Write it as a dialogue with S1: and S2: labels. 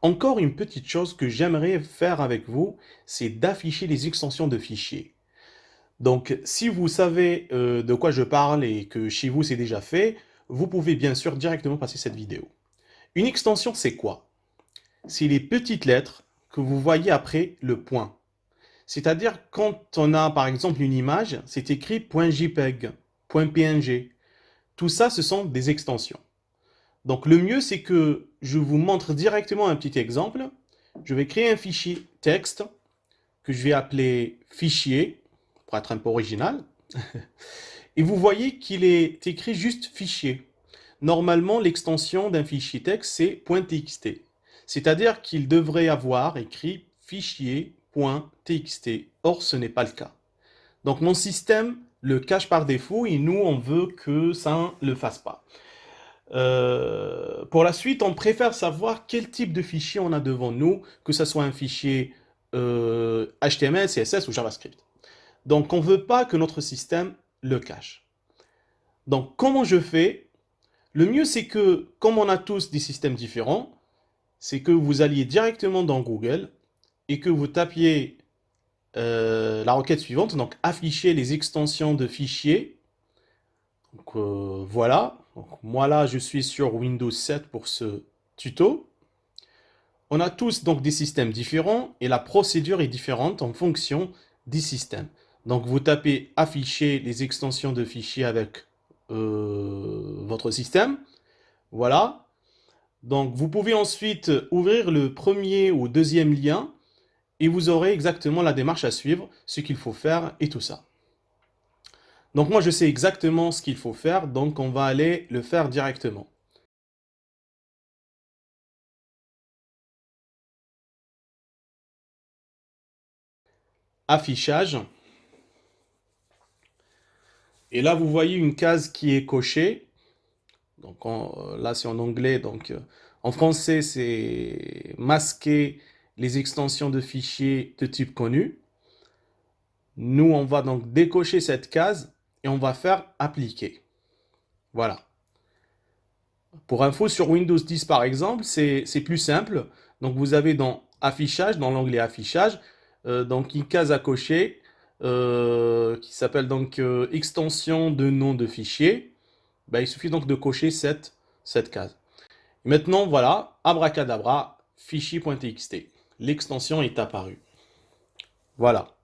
S1: Encore une petite chose que j'aimerais faire avec vous, c'est d'afficher les extensions de fichiers. Donc, si vous savez de quoi je parle et que chez vous c'est déjà fait, vous pouvez bien sûr directement passer cette vidéo. Une extension, c'est quoi? C'est les petites lettres que vous voyez après le point. C'est-à-dire quand on a par exemple une image, c'est écrit .jpeg, .png. Tout ça, ce sont des extensions. Donc le mieux, c'est que je vous montre directement un petit exemple. Je vais créer un fichier texte que je vais appeler fichier, pour être un peu original. Et vous voyez qu'il est écrit juste fichier. Normalement, l'extension d'un fichier texte, c'est .txt. C'est-à-dire qu'il devrait avoir écrit fichier.txt. Or, ce n'est pas le cas. Donc mon système le cache par défaut et nous, on veut que ça ne le fasse pas. Pour la suite, on préfère savoir quel type de fichier on a devant nous, que ce soit un fichier HTML, CSS ou JavaScript. Donc, on ne veut pas que notre système le cache. Donc, comment je fais? Le mieux, c'est que, comme on a tous des systèmes différents, c'est que vous alliez directement dans Google et que vous tapiez la requête suivante, donc afficher les extensions de fichiers. Donc, voilà. Donc, moi là, je suis sur Windows 7 pour ce tuto. On a tous donc des systèmes différents et la procédure est différente en fonction des systèmes. Donc vous tapez afficher les extensions de fichiers avec votre système. Voilà. Donc vous pouvez ensuite ouvrir le premier ou deuxième lien et vous aurez exactement la démarche à suivre, ce qu'il faut faire et tout ça. Donc moi je sais exactement ce qu'il faut faire, donc on va aller le faire directement. Affichage. Et là vous voyez une case qui est cochée. Donc là c'est en anglais, donc en français c'est masquer les extensions de fichiers de type connu. Nous on va donc décocher cette case et on va faire appliquer. Voilà. Pour info, sur Windows 10 par exemple, c'est plus simple. Donc vous avez dans affichage, dans l'onglet affichage, donc une case à cocher qui s'appelle donc extension de nom de fichier. Ben, il suffit donc de cocher cette case. Et maintenant, voilà, abracadabra, fichier.txt. L'extension est apparue. Voilà.